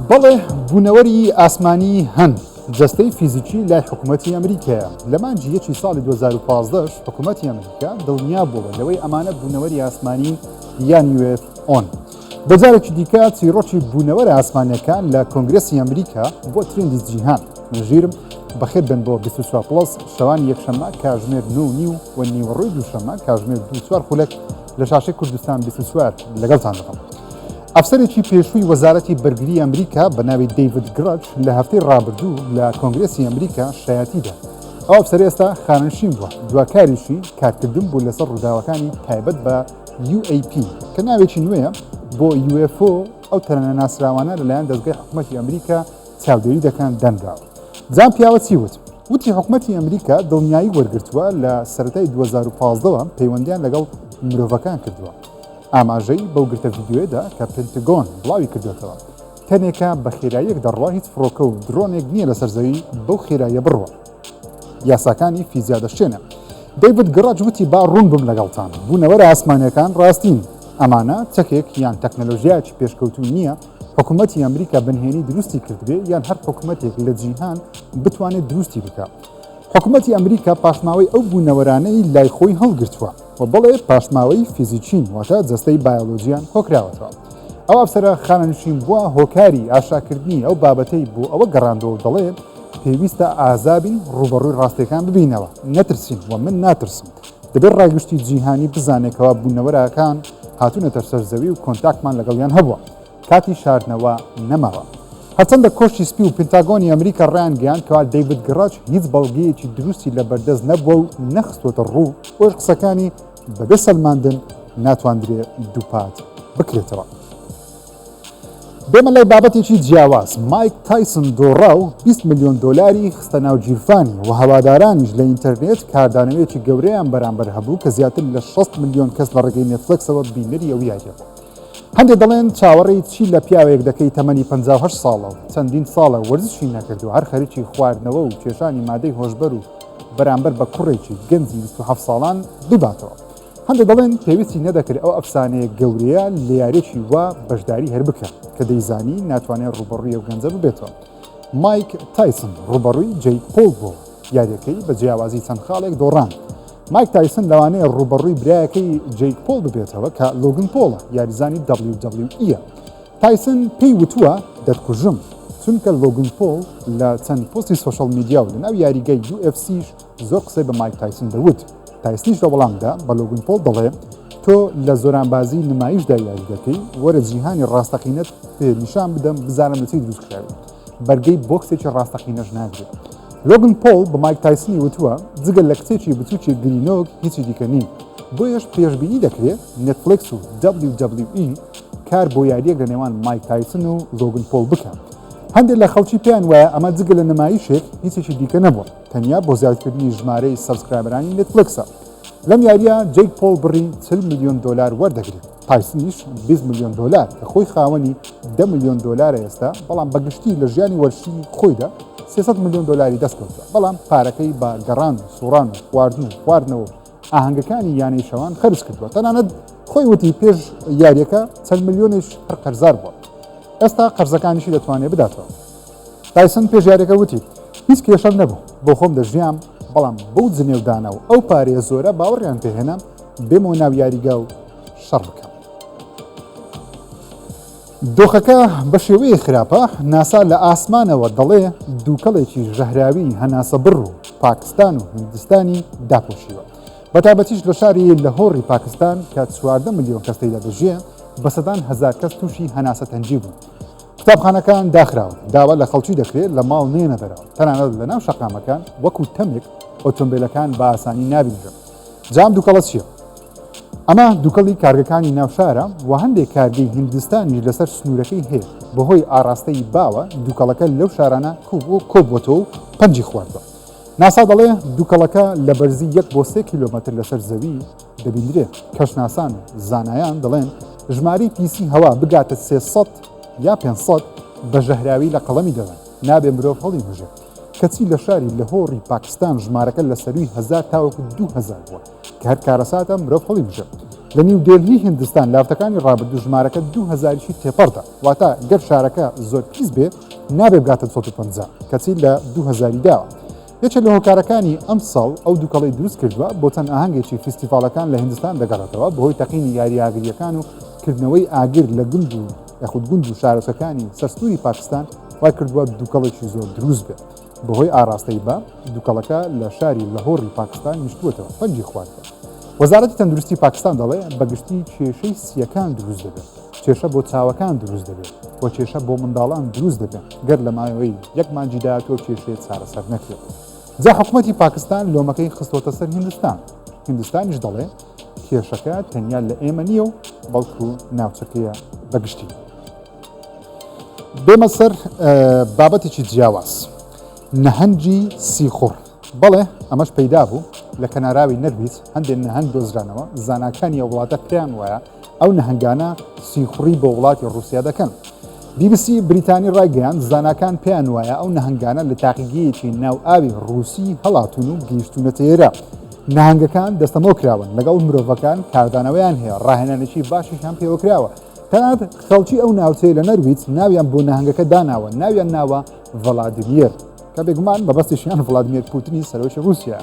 بەڵێ بوونەوەری ئاسمانی هەن جەستەی فیزیکی لای حکوومەتی ئەمریکایە لە مانجی یەکی ساڵی 2015 حکوومەتی ئەمریکا دڵنیا بووە لەوەی ئەمانە بوونەوەری ئاسمانی یان UFO'n بەجارێکی دیکە چیرۆکی بوونەوەرە ئاسمانیەکان لە کۆنگرێسی ئەمریکا بۆ ترندی جیهان منژیرم بەخێر بن بۆ 24+ شەوانی یەکشەممە کاتژمێر 9:30 و نیوەڕۆی دووشەممە کاتژمێر 2 خولەک لە شاشەی کوردستان 24 لەگەڵتان دەکەم. ئەفسەرێکی پێشووی وەزارەتی بەرگری ئەمریکا بە ناوی دەیڤید گڕەچ لە هەفتەی ڕابردوو لە کۆنگرێسی ئەمریکا شایەتیدا. ئەو ئەفسەر ئێستا خانەشین بووە دواکاریشی کارکردن بوو لەسەر ڕووداوەکانی تایبەت بە UAP کە ناوێکی نوێیە بۆ UFO ئەو تەنە ناسراوانە لەلایەن دەستگای حکوومەتی ئەمریکا چاودێری دەکەن دەنگاوە. جان پیاوە چی وت؟ وتی حکوومەتی ئەمریکا دڵنیایی وەرگرتووە لە سەرەتای 2015ەوە پەیوەندیان لەگەڵ مرۆڤەکان کردووە. ئاماژەی بەو گرتە ڤیددیۆیەدا کە پنتگۆن بڵاوی کردوێتەوە تەنێکە بە خێراییەک دەڕوا هیچ فڕۆکە و درۆنێک نییە لە سەرزەوی بەو خێراییە بڕوە یاساکانی فیزیا دەشتێنە. دەیڤید گڕەچ وتی با ڕوون بم لەگەڵتان بوونەوەرە ئاسمانیەکان ڕاستین ئەمانە چەکێک یان تەکنەلۆژیایکی پێشکەوتو نییە حکوومەتی ئەمریکا بنهێنی دروستی کردبێ یان هەر حکوومەتێک لە جیهان بتوانێت دروستی بکات. حکوومەتی ئەمریکا پاشماوەی ئەو بوونەوەرانەی لای خۆی هەڵگرتووە و بڵێ پاشماوەی فیزیکین واتە جەستەی بایۆلۆژیان هۆکراوەتەوە. ئەو ئەفسەرە خانەنشین بووە هۆکاری ئاشاکردنی ئەو بابەتەی بۆ ئەوە گەڕاندەوە دەڵێ پێویستە ئازابین ڕوبەڕووی ڕاستیەکان ببینەوە نەترسین و من ناترسم دەبێت ڕاگشتی جیهانی بزانێکەوە بوونەوەراکان هاتوونەتە سەرزەوی و کۆنتاکتمان لەگەڵیان هەبووە کاتی شاردنەوە نەماوە. هەرچەندە کۆشتی سپی و پنتاگۆنی ئەمریکا ڕیان گەیاند کەوا دەیڤید گڕەچ هیچ بەڵگەیەکی دروستی لە بەردەست نەبووە و نەخستۆتە ڕوو ئەوش قسەکانی بەبێ سەلماندن ناتوانرێت دووپات بکرێتەوە. بێمە لای بابەتێکی جیاواز مایک تایسن دۆڕا و 20 ملیۆن دۆلاری خستە ناو گیرفانی و هەوادارانیش لە ئینتەرنێت کاردانەوەیەکی گەورەیان بەرامبەر هەبوو کە زیاتر لە 6 ملیۆن کەس لە ڕێگەی نێتفلکسەوە بینەری ئەو یاگە. هەندێک دەڵێن چاوەڕێی چی لە پیاوێک دەکەی تەمەنی 58 ساڵە و چەندین ساڵە وەرزشی نەکردو هەر خەریکی خواردنەوە و کێشانی مادەی هۆشبەر و بەرامبەر بە کوڕێکی گەنجی 27 ساڵان بباتەوە. هەندێک دەڵێن پێویستی نەدەکرد ئەو ئەفسانەیە گەورەیە لە یاریێکی وا بەشداری هەر بکە کە دەیزانی ناتوانێت ڕوبەڕووی ئەو گەنجە ببێتەوە. مایک تایسن ڕوبەڕووی جەیک پۆل بوو یاریەکەی بە جیاوازی چەند خاڵێک دۆڕان. مایک تایسن لەوانەیە ڕوبەڕووی برایەکەی جەیک پۆل ببێتەوە کە لۆگن پۆڵە یاریزانی WWE. تایسن پێی وتووە دەتکوژم چونکە لۆگن پۆل لە چەند پۆستی سۆشەڵ میدیا و لەناو یاریگەی UFCش زۆر قسەی بە مایک تایسن دەوت. تایسنیش لە وەڵامدا بە لۆگن پۆل دەڵێ تۆ لە زۆرانبازی نمایشدا یاری دەکەی وەرە جیهانی ڕاستەقینەت پێ نیشان بدەم بزانم لە چی دروستکراوی بەرگەی بۆکسێکی ڕاستەقینەش ناگرێت. لۆگن پۆل بە مایک تایسنی وتووە جگەل لە کچێکی بچووکی گرینۆگ هیچی دیکە نین بۆیەش پێشبینی دەکرێت نێتفلکس و WWE کار بۆ یاریەک لە نێوان مایک تایسن و لۆگن پۆل بکەن. هەندێک لە خەڵکی پێیان وایە ئەمە جگە لە نمایشێک هیچێکی دیکە نەبووە تەنیا بۆ زیادکردنی ژمارەی سەبسکرایبەرانی نێتفلکسە. لەم یاریە جەیک پۆل بڕی 40 ملیۆن دۆلار وەردەگرێت تایسنیش 20 ملیۆن دۆلار کە خۆی خاوەنی 10 ملیۆن دۆلارە ئێستا بەڵام بەگشتی لە ژیانی وەرشی خۆیدا 300 ملیۆن دۆلاری دەستکەوتە بەڵام پارەکەی بە گەڕان و سوڕان و خواردنەوە ئاهەنگەکانی یانەی شەوان خەرج کردووە تەنانەت خۆی وتی پێش یاریەکە 40 ملیۆنیش هەر قەرزار بووە ئێستا قەرزەکانیشی دەتوانێت بداتەوە. تایسن پێش یاریەکە وتی هیچ کێشەم نەبوو بۆ خۆم دەژیام بەڵام بەو جنێودانە و ئەو پارەیە زۆرە باوەڕیان پێهێنام بێمەوە ناو یاریگا و شەڕ بکەم. دۆخەکە بە شێوەیە خراپە ناسا لە ئاسمانەوە دەڵێ دووکەڵێکی ژەهراوی هەناسە بڕ و پاکستان و هیندستانی داپۆشیوە بەتابەتیش لە شاری لەهۆڕی پاکستان کە 14 ملیۆن کەس تێیدا دەژیە بە سەدان هەزار کەس تووشی هەناسە تەنجی بوو. قوتابخانەکان داخراون داوا لە خەڵکی دەکرێت لە ماڵ نێنە بەرەوە تەنانەت لە ناو شەقامەکان وەکو تەمێک ئۆتۆمبیلەکان بە ئاسانی نابینرن. جام دووکەڵە چییە؟ ئەمە دووکەڵی کارگەکانی ناوشارە و هەندێک کارگەی هیندستانی لەسەر سنوورەکەی هەیە بەهۆی ئاراستەی باوە دووکەڵەکە لەو شارانە کۆبووەتەوە و پەنجی خواردەوە. ناسا دەڵێ دووکەڵەکە لە بەرزی 1 بۆ 3 کیلۆمەتر لەسەر زەوی دەبیندرێت. کەشناسان زانایان دەڵێن ژمارەی پیسی هەوا بگاتە 300 یا 500 بە ژەهراوی لە قەڵەمی دەڵێن نابێ مرۆڤ هەڵی بژێت کەچی لە شاری لەهۆڕی پاکستان ژمارەکە لە سەروی 1000 تاوەکو 2000 بووە کە هەر کارەساتە مرۆڤ هەڵی بژێت. لە نیو دێلهی هندستان لاوتەکانی ڕابردوو ژمارەکە 2000 تێپەڕدا واتە گەر شارەکە زۆر پیس بێ نابێ بگاتە 150 کەچی لە 2000 داوە. یەکێک لە هۆکارەکانی ئەم ساڵ ئەو دووکەڵی دروست کردووە بۆ چەند ئاهەنگێکی فیستیڤالەکان لە هندستان دەگەڕێتەوە بەهۆی تەقینی یاریاگریەکان و کردنەوەی ئاگر لە گوند و یاخود گوند و شارەچەکانی سەرسووری پاکستان وای کردووە دووکەڵێکی زۆر دروست بێت بەهۆی ئاراستەی بە دووکەڵەکە لە شاری لاهۆری پاکستان نیشتووەتەوە پەنجی خواردە. وەزارەتی تەندروستی پاکستان دەڵێ بەگشتی کێشەی سیەکان دروست دەبێت، کێشە بۆ چاوەکان دروست دەبێت بۆ کێشە بۆ منداڵان دروست دەبێت گەر لە ماوەی یەک مانگی داهاتوە کێشەیە چارەسەر نەکرێت. جا حکوومەتی پاکستان لۆمەکەی خستۆتە سەر هندستانیش دەڵێ کێشەکە تەنیا لە ئێمە نییە و بەڵکو ناوچەکەیە بەگشتی. بێمە سەر بابەتێکی جیاواز نەهەنگی سیخۆر. بەڵێ ئەمەش پەیدا بوو لە کەناراوی نەرویج هەندێک نەهەنگ دۆزرانەوە زاناکانی وڵاتە پێیان وایە ئەو نەهنگانە سیخوڕی بۆ وڵاتی ڕووسیا دەکەن. BBC بریتانی ڕایگەیان زاناکان پێیان وایە ئەو نەهنگانە لە تاقیگەیەکی ناو ئاوی ڕووسی هەڵاتون و گەیشتونەتە ئێرە. نەهنگەکان دەستەمۆ کراون لەگەڵ مرۆڤەکان کاردانەوەیان هەیە ڕاهێنانێکی باشیشان پێوە کراوە. تەنانەت خەڵکی ئەو ناوچەیە لە نەرویج ناویان بۆ نەهنگەکە داناوە ناویان ناوە ڤڵادیمیر کە بێگومان بەبەستیشیان ڤڵادیمیر پوتینی سەرۆکی رووسیا.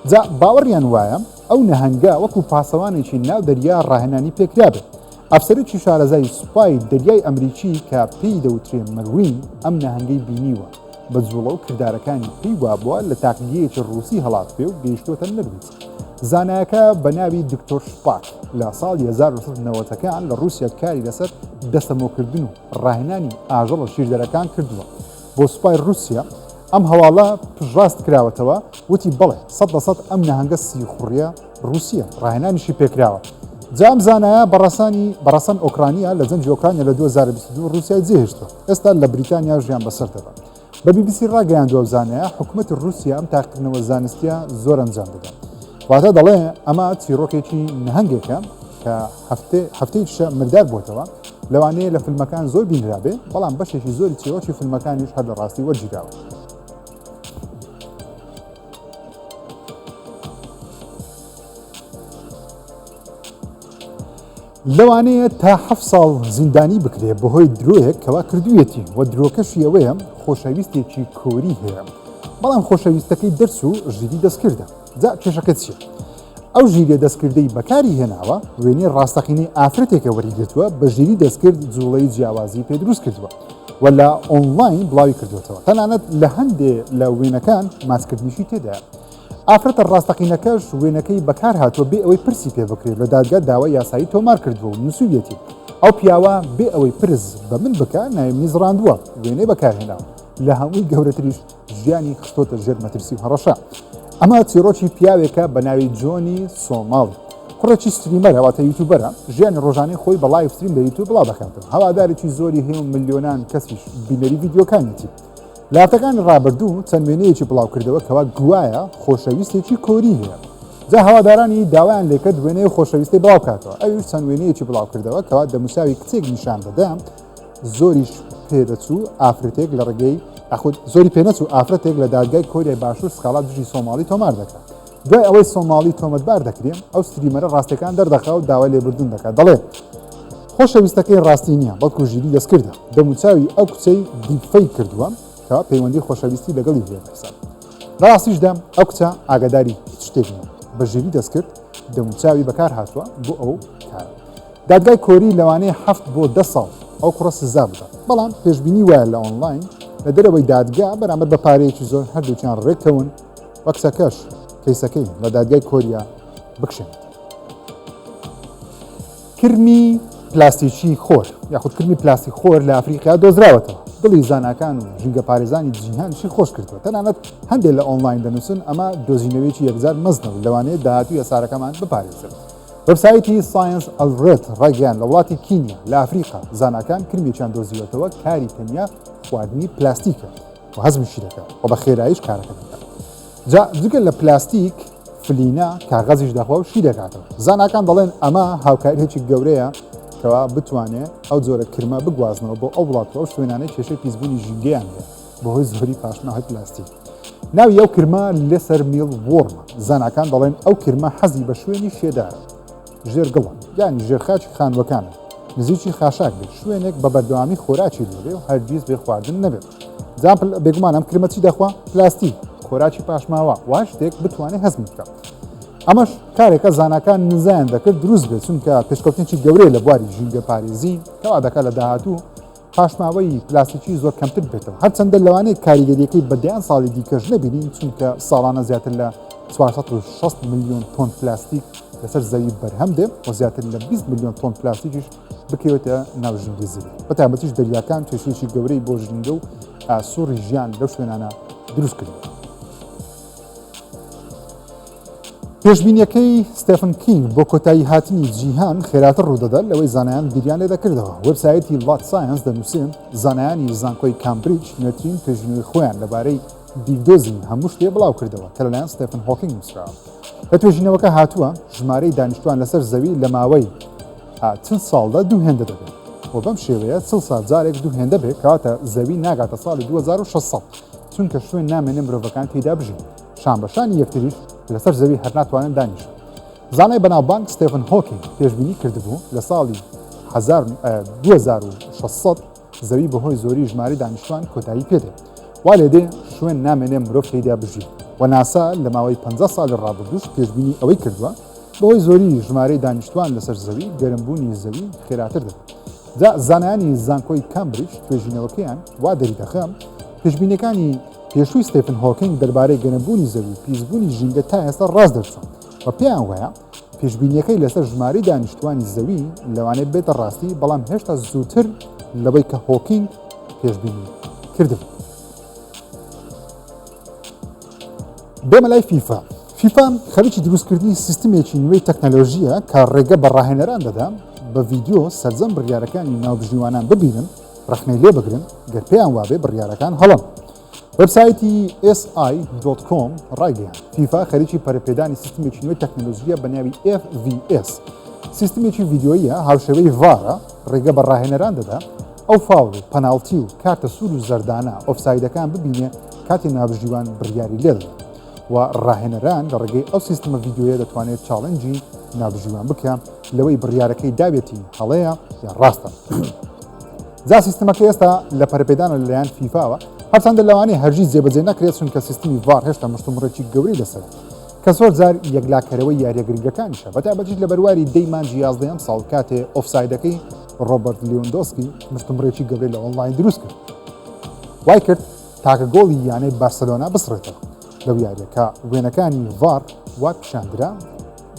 جا باوەڕیان وایە ئەو نەهنگە وەکو پاسەوانێکی ناو دەریا ڕاهێنانی پێکرا بێت. ئەفسەرێکی شارەزای سوپای دەریای ئەمریکی کە پێی دەوترێ مەروین ئەم نەهنگەی بینیوە بە جوڵە و کردارەکانی پێی وابووە لە تاقیگەیەکی ڕووسی هەڵات پێ و گەیشتۆتە نەرویج. زانایەکە بە ناوی دکتۆر شپاک لە ساڵی 1990ەکان لە رووسیا کاری لەسەر دەستەمۆکردن و ڕاهێنانی ئاژەڵە شیردەرەکان کردووە. بۆ سوپای رووسیا ئەم هەواڵە پژڕاست کراوەتەوە وتی بڵێ 100% ئەم نەهنگە سیخوڕیە رووسیە ڕاهێنانیشی پێکراوە. جام زانایە بەڕەسەن ئۆکرانیا لە جەنگی ئۆکرانیا لە 2022 رووسیای جێهێشتووە ئێستا لە بریتانیا ژیان بەسەر دەبات. بە BBC ڕاگەیاندووە زانایە حکوومەتی رووسیا ئەم تاقیکردنەوە زانستیە زۆر ئەنجام دەدات. واتە دەڵێ ئەمە چیرۆکێکی نەهنگێکە کە هەفتەیەکیشە مردار بووتەوە لەوانەیە لە فیلمەکان زۆر بینرابێ بەڵام بەشێکی زۆری چیرۆکی فیلمەکانیش هەر لە ڕاستی وەرجیراوە. لەوانەیە تا 7 ساڵ زیندانی بکرێت بەهۆی درۆیەک کەوا کردوویەتی و درۆکەشی ئەوەیە خۆشەویستێکی کۆری هەیە بەڵام خۆشەویستەکەی دەرس و ژیری دەستکردە. جا کێشەکە چیە؟ ئەو ژیرێ دەستکردەی بەکاری هێناوە وێنەی ڕاستەقینی ئافرەتێکە وەریگرتووە بە ژیری دەستکرد جوڵەی جیاوازی پێ دروست کردووە و لە ئۆنلاین بڵاوی کردوێتەوە. تەنانەت لە هەندێ لە وێنەکان ماسکردنیشی تێدا. ئافرەتە ڕاستەقینەکەش وێنەکەی بەکار هاتووە بێ ئەوەی پرسی پێ بکرێت لە دادگا داوای یاسایی تۆمار کردووە و نووسویەتی. ئەو پیاوە بێ ئەوەی پرس بە من بکە ناوی میزڕاندووە وێنەی بەکارهێناوە لە هەمووی گەورەتریش ژیانی خستۆتە ژێر مەترسی و هەڕەشە. ئەمە چیرۆکی پیاوێکە بە ناوی جۆنی سۆماڵ کوڕێکی ستریمەرە واتە یوتیوبەرە ژیانی ڕۆژانەی خۆی بە لایڤ ستریم لە یوتیوب بڵاو دەکاتەوە. هەوادارێکی زۆری هەیە و ملیۆنان کەسیش بینەری ڤیدیۆکانێتی. لە هەفتەکانی ڕابردوو چەند وێنەیەکی بڵاو کردەوە کەوا گوایە خۆشەویستێکی کۆری هەیە. جا هەوادارانی داوایان لێکرد وێنەی خۆشەویستی بڵاو کاتەوە. ئەویش چەند وێنەیەکی بڵاو کردەوە کەوا دەموساوی کچێک نیشان دەدا زۆریش پێدەچوو ئافرەتێک لە ڕێگەی زۆری پێنەچوو ئافرەتێک لە دادگای کۆریای باشوور سکاڵا دژی سۆماڵی تۆمار دەکات. دوای ئەوەی سۆماڵی تۆمەتبار دەکرێن ئەو ستریمەرە ڕاستەکان دەردەخا و داوای لێبوردن دەکات. دەڵێ خۆشەویستەکەی ڕاستی نییە بەڵکو ژیری دەستکردە. دەموچاوی ئەو کچەی دیپفەی کردووە کە پەیوەندی خۆشەویستی لەگەڵی هێناسان. ڕاستیشدا ئەو کچە ئاگاداری هیچ شتێک نیە بە ژیری دەستکرد دەموچاوی بەکار هاتووە بۆ ئەو کارە. دادگای کۆری لەوانەیە 7 بۆ 10 ساڵ ئەو کوڕە سزا بدات. بەڵام پێشبینی وایە لە ئۆنلاین لە دەرەوەی دادگا بەرامبەر بە پارەیەکی زۆر هەردووچیان ڕێککەون وە کچەکەش کەیسەکەی لە دادگای کۆریا بکشێن. کرمی پلاستیکی خۆر یاخود کرمی پلاستیک خۆر لە ئەفریقا دۆزراوەتەوە. دڵی زاناکان و ژینگە پارێزانی جیهانشی خۆش کردووە. تەنانەت هەندێک لە ئۆنلاین دەنووسن ئەمە دۆزینەوەیکی یەکجار مەزنەوە لەوانەیە داهاتوی ئەسارەکەمان بپارێزن. وەبسایتی ساینس ئەلڕێت ڕایگەیان لە وڵاتی کینیا لە ئەفریقا زاناکان کرمێکیان دۆزیوەتەوە کاری تەنیا خواردنی پلاستیکە و هەزمیشی دەکات و بە خێراییش کارەکە دەکات. جا جگە لە پلاستیک فلینا کاغەزیش دەخوا و شی دەکاتەوە. زاناکان دەڵێن ئەمە هاوکاریێکی گەورەیە کەوا بتوانێت ئەو جۆرە کرمە بگوازنەوە بۆ ئەو وڵاتەوە ئەو شوێنانەی کێشەی پیسبوونی ژینگەیان هەیە بەهۆی زۆری پاشناوی پلاستیک. ناوی ئەو کرمە لێسەر میڵ وۆڕمە. زاناکان دەڵێن ئەو کرمە حەزی بە شوێنی شێدارە ژێر گڵە یانی ژێرخاچی خانوەکانە نزیکی خاشاک بێت شوێنێک بە بەردەوامی خۆراکی لێبێ و هەرگیز بێ خواردن نەبێت زامپل بێگومان ئەم کرمەچی دەخوا پلاستیک خۆراکی پاشماوە وا شتێک بتوانێت هەزم بکات ئەمەش کارێکە زانکان نزان دەکرد دروست بێت چونکە پێشکەوتنێکی گەورەی لە بواری ژینگە پارێزی کەوا دەکات لە داهاتوو پاشماوەی پلاستیکی زۆر کەمتر بێتەوە هەرچەندە لەوانەیە کاریگەریەکەی بەدەیان ساڵی دیکەش نەبینین چونکە ساڵانە زیاتر لە 460 میلیۆن تۆن پلاستیک لەسەر زەوی بەرهەم دێ و زیاتر لە 20 میلیۆن تۆن پلاستیکیش بکەوێتە ناو ژینگەی زەوی بەتایبەتیش دەریاکان کێشەیەکی گەورەی بۆ ژینگە و ئاسووری ژیان لەو شوێنانە دروست کردن پێشبینیەکەی ستێفن کینگ بۆ کۆتایی هاتنی جیهان خێراتر ڕوودەدات لەوەی زانایان بیریان لێ دەکردەوە وەبسایەتی لات ساینس دەنووسێن زانایانی زانکۆی کامبریج نوێترین پێشبینی خۆیان لەبارەی دیگدۆزی هەموو شتێ بڵاو کردەوە کە لەلایەن ستێفن هۆکینگ نووسراوە کە توێژینەوەکە هاتووە ژمارەی دانیشتوان لەسەر زەوی لە ماوەی چەند ساڵدا دوو هێندە دەبێت و بەم شێوەیە 40 سال جارێک دوو هێندە بێت کەواتە زەوی ناگاتە ساڵی 2600 چونکە شوێن نامێنێ مرۆڤەکان تێیدا بژین شانبەشانی یەکتریش لەسەر زەوی هەر ناتوانن دانیشن زانای بەناوبانگ ستێفن هۆکینگ پێشبینی کردبوو لە ساڵی 2600 زەوی بەهۆی زۆری ژماری دانیشتوان کۆتایی پێدێت وا لێدێ شوێن نامێنێ مرۆڤ تێیدا بژین و ناسا لە ماوەی 50 ساڵی ڕابردووش پێشبینی ئەوەی کردووە بەهۆی زۆری ژمارەی دانیشتوان لەسەر زەوی گەرمبوونی زەوی خێراتر دەبێت زانایانی زانکۆی کامبریج توێژینەوەکەیان وا دەریدەخەم پێشبینیەکانی پێشووی ستێفن هۆکینگ دەربارەی گەرمبوونی زەوی پیسبوونی ژینگە تا ئێستا ڕاست دەچوون و پێیان وایە پێشبینیەکەی لەسەر ژمارەی دانیشتوانی زەوی لەوانەیە بێتە ڕاستی بەڵام هێشتا زووتر لەوەی کە هۆکینگ پێشبینی کردبوو بێمە لای فیفا خەریکی دروستکردنی سیستمێکی نوێی تەکنەلۆژیە کە ڕێگە بە ڕاهێنەران دەدا بە ڤیدیۆ سەرجەم بڕیارەکانی ناوبژنیوانان ببینن ڕخنەی لێ بگرن گەر پێیان وابێ بڕیارەکان هەڵن وەبسایتی si.com ڕایگەیان فیفا خەریکی پەرەپێدانی سیستمێکی نوێی تەکنەلۆژیە بە ناوی FVS سیستمێکی ڤیدیۆیە هاوشێوەی ڤارە ڕێگە بە ڕاهێنەران دەدا ئەو فاول پەناڵتی و کارتە سوور و زەردانە ئۆفسایدەکان ببینێ کاتی ناوبژنیوان بڕیاری لێ دەدا و ڕاهێنەران لە ڕێگەی ئەو سیستمە ڤیدیۆیە دەتوانێت چاڵنجی ناوبژنیوان بکە لەوەی بڕیارەکەی دابێتی هەڵەیە یا ڕاستە جا سیستمەکە ئێستا لە پەرەپێدانە لەلایەن فیفاوە هەرچەندە لەوانەیە هەرگیز جێبەجێ نەکرێت چونکە سیستمی ڤار هێشتا مشتومڕێکی گەورەی لەسەر کە زۆر جار یەکلاکەرەوەی یاریەگرنگەکانیشە بەتایبەتیش لە بەرواری دەی مانجی 11 ساڵ کاتێ ئۆفسایدەکەی ڕۆبەرت لیۆندۆسکی مشتومڕێکی گەورەی لە ئۆنلاین دروست کرد وای کرد تاکە گۆڵی یانەی بارسەلۆنا بسڕێتەوە لەو یاریەکە وێنەکانی ڤار وا پیشاندرا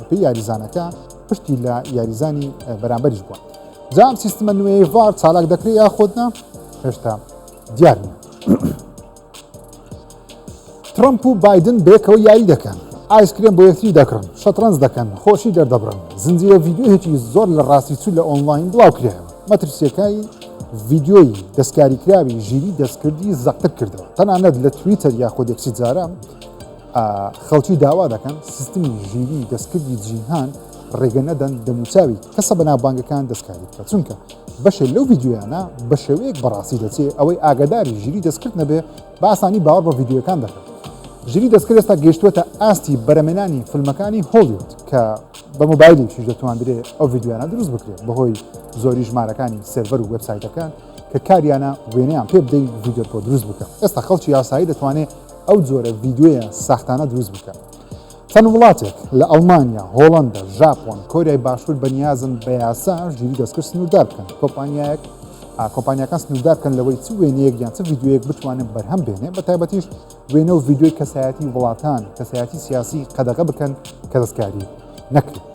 پێی یاریزانەکە پشتی لە یاریزانی بەرامبەریش بووە جام سیستمە نوێی ڤار چالاک دەکرێت یا خۆتنا هێشتا دیار نیە ترامپ و بایدن بێکەوە یاری دەکەن ئایسکرێن بۆ یەکتری دەکڕن شەترەنج دەکەن خۆشی دەردەبرن زنجیرە ڤیدیۆیەکی زۆر لە ڕاستی چوو لە ئۆنلاین بڵاو کرایەوە مەترسیەکەی ڤیدیۆی دەستکاریکراوی ژیری دەستکردی زەقتر کردەوە تەنانەت لە تویتەر یاخۆ یەکسی جارە خەڵکی داوا دەکەن سیستمی ژیری دەستکردی جیهان ڕێگە نەدەن دەموچاوی کەسە بەناوبانگەکان دەستکاری بکە چونکە بەشێ لەو ڤیدیۆیانە بە شێوەیەک بەڕاستی دەچێت ئەوەی ئاگاداری ژیری دەستکرد نەبێ بە ئاسانی باوەڕ بە ڤیدیۆەکان دەکەن ژیری دەستکرد ئێستا گەیشتووەتە ئاستی بەرەمێنانی فیلمەکانی هۆلیوود کە بە مۆبایلیشیش دەتوانرێت ئەو ڤیدیۆیانە دروست بکرێت بەهۆی زۆری ژمارەکانی سێڤەر و وێبسایتەکان کە کاریانە وێنەیان پێ بدەین ڤیدیۆ بۆ دروست بکە ئێستا خەڵکی یاسایی دەتوانێت ئەو جۆرە ڤیدیۆیە ساختانە دروست بکە چەند وڵاتێک لە ئەڵمانیا هۆڵەندا ژاپۆن کۆریای باشوور بەنیازن بە یاسا ژیری دەستکرد سنووردار بکەن کۆمپانیاکان سنووردار بکەن لەوەی چ وێنەیەک یان چ ڤیدیۆیەک بتوانێت بەرهەم بێنێ بە تایبەتیش وێنە و ڤیدیۆی کەسایەتی وڵاتان کەسایەتی سیاسی قەدەغە بکەن کە دەستکاری نەکرێت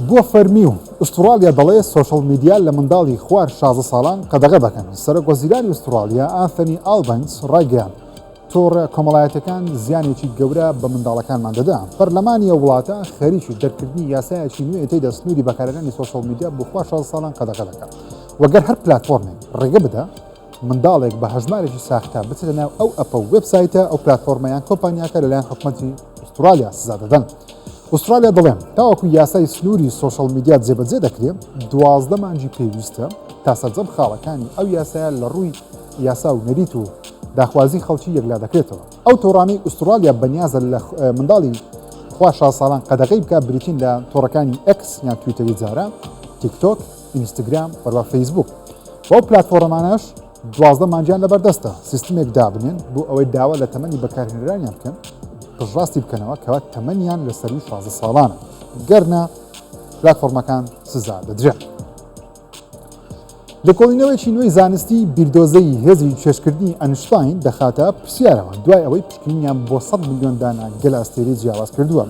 بۆ فەرمی و ئوسترالیا دەڵێ سۆشەڵ میدیا لە منداڵی خوار 16 ساڵان قەدەغە دەکەن سەرۆکوەزیرانی ئوسترالیا ئانتۆنی ئالبەنس ڕایگەیاند تۆڕە کۆمەڵایەتەکان زیانێکی گەورە بە منداڵەکانمان دەدا پەرلەمانی وڵاتە خەریکی دەرکردنی یاسایەکی نوێ تێیدا سنووری بەکارهێنانی سۆشەڵ میدیا بۆ خوا 16 ساڵان قەدەغە دەکات وەگەر هەر پلاتفۆرمێک ڕێگە بدە منداڵێک بە هەژمارێکی ساختا بچێتە ناو ئەو ئەپە و وێبسایتە ئەو پلاتفۆرمەیان کۆمپانیاکە لەلایەن حکومەتی ئوسترالیا سزا دەدەن ئوسترالیا دەڵێن تاوەکو یاسای سنووری سۆشەڵ میدیا جێبەجێ دەکرێت 12 مانگی پێویستە تا سەرجەم خاڵەکانی ئەو یاسایە لە ڕووی یاسا و نەریت و داخوازی خەڵکی یەکلا دەکرێتەوە ئەو تۆڕانەی ئوسترالیا بەنیازە لە منداڵی خوا شا ساڵان قەدەغەی بکە بریتین لە تۆڕەکانی ئەکس یان تویتەری جارە، تیکتۆک، ئینستاگرام، بەروە فەیسبوک. بۆ پلاتفۆرەمانەش 12 مانجیان لەبەردەستە سیستمێک دابنێن بۆ ئەوەی داوا لە تەمەنی بەکارهێنەرانیان بکەن پشڕاستی بکەنەوە کەوا تەمەنیان لەسەری 16 ساڵانە گەرنە پلاتفۆرمەکان سزا دەدرێن. لە کۆڵینەوەیکی نوێی زانستی بیردۆزەی هێزی چێشکردنی ئەنشتاین دەخاتە پرسیارەوە دوای ئەوەی پشکنینیان بۆ 100 ملیۆن دانە گەل ئاستێرەی جیاواز کردووە.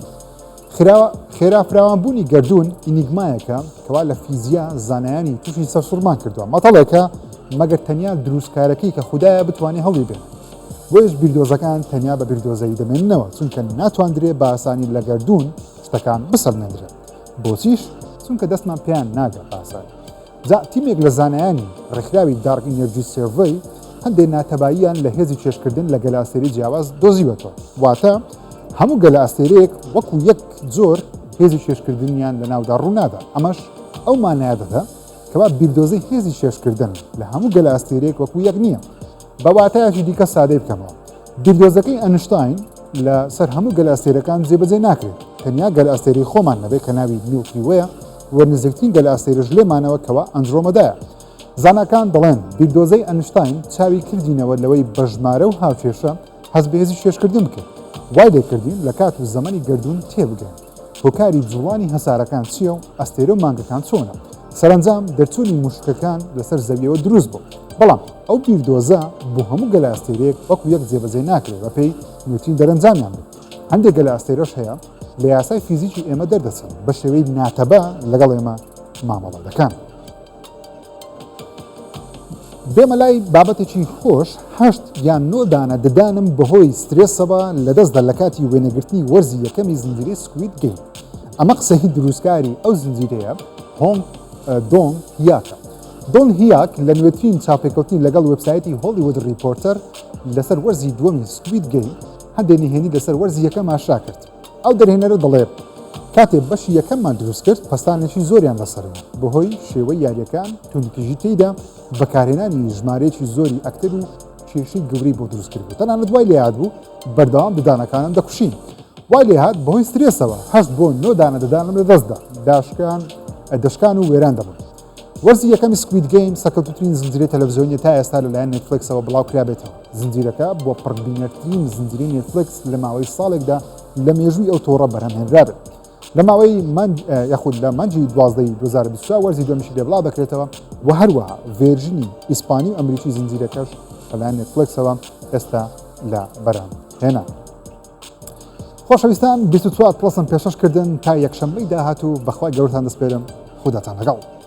خێرافراوانبوونی گەردوون ئینیگمایەکە کەوا لە فیزیا زانایانی تووشی سەرسوڕمان کردووە مەتەڵێکە مەگەر تەنیا دروستکارەکەی کە خوددایە بتوانێت هەڵی بێن. بۆیش بیردۆزەکان تەنیا بە بیردۆزەی دەمێننەوە چونکە ناتوانندرێت بە ئاسانی لە گەردوون شتەکان بسەلمێنرێت. بۆچیش؟ چونکە دەستمان پێیان ناگە ئاسانی. جا تیمێک لە زانایانی ڕێکخراوی دارک ئینەرجی سێڤەی هەندێک ناتەباییان لە هێزی چێشکردن لە گەلاستێری جیاواز دۆزیوەتەوە. واتە هەموو گەلاستێرەیەک وەکو یەک جۆر هێزی چێشکردنیان لە ناودا ڕوونادا. ئەمەش ئەو مانایە دەدا کەوا بیردۆزەی هێزی چێشکردن لە هەموو گەلاستێرەیەک وەکو یەک نییە. بە واتایەکی دیکە سادەی بکەمەوە. بیردۆزەکەی ئەنشتاین لە سەر هەموو گەلاستێرەکان جێبەجێ ناکرێت. تەنیا گەلاستێرەی خۆمان نەبێت کە ناوی میڵکی وەیە وە نزیکترین گەلاستێرەش لێمانەوە کەوا ئەندرۆمەدایە. زانکان دەڵێن بیردۆزەی ئەنشتاین چاوی کردینەوە لەوەی بە ژمارە و هاوکێشە هەست بە هێزی چێشکردن بکرد. وای لێکردین لە کات و زەمەنی گەردوون تێبگەن. هۆکاری جوڵانی هەسارەکان چییە و ئەستێرە و مانگەکان چۆنە. سەرنجام دەرچوونی موشکەکان لەسەر زەویەوە دروست بوو. بەڵام ئەو بیردۆزە بۆ هەموو گەلاستێرەیەک وەکو یەک جێبەجێ ناکرێت بە پێی نوێترین دەرەنجامیان بێت. هەندێک گەلاستێرەش هەیە لە یاسای فیزیکی ئێمە دەردەچن بە شێوەی ناتەبە لەگەڵ ئێمە مامەڵە دەکەن. بێمە لای بابەتێکی خۆش 8 یان 9 دانە ددانم بەهۆی سترێسەوە لەدەستدا لە کاتی وێنەگرتنی وەرزی یەکەمی زنجیرەی سکوید گەیم. ئەمە قسەی دروستکاری ئەو زنجیرەیە هۆنگ دۆنگ هیاکە. دۆنگ هیاک لە نوێترین چاپێکەوتنی لەگەڵ وێبسایتی هۆلیوود ریپۆرتەر لەسەر وەرزی دووەمی سکوید گەیم هەندێک نهێنی لەسەر وەرزی یەکەم ئاشا کرد. ئەو دەرهێنەرە دەڵێ کاتێ بەشی یەکەممان دروست کرد پەستانێکی زۆریان لەسەرەوە بەهۆی شێوەی یاریەکان تونکیژی تێیدا بەکارهێنانی ژمارەیەکی زۆری ئەکتەر و کێشەی گەورەی بۆ دروستکرد بوو. تەنانەت دوای لێهات بوو بەردەوام ددانەکانم دەکوشین. وای لێهات بەهۆی سترێسەوە 8 بۆ 9 دانە ددانم لەدەستدا دەشکان و وێران دەبوون. وەرزی یەکەمی سکوید گەیم سەکەوتوترین زنجیرەی تەلەڤیزیۆنی تا ئێستا لەلایەن نێتفلیکسەوە بڵاوکرابێتەوە. زنجیرەکە بۆ پڕبینەرترین زنجیرەی نێتفلیکس لە ماوەی ساڵێکدا لە مێژووی ئەو تۆڕە بەرهەمهێنرابێت. لە ماوەی یاخود لە مانجی 12 2024 وەرزی دومیشی دەبڵاو دەکرێتەوە و هەروەها ڤێرژنی ئیسپانی و ئەمریکی زنجیرەکەش لەلایەن نێتفلیکسەوە ئێستا لە بەرهەمهێنا. خۆشەویستان 24 پلسم پێشەشکردن تا یەکشەمبەی داهاتوو بەخوای گەورتان دەسپێرم خوداتان لەگەڵ.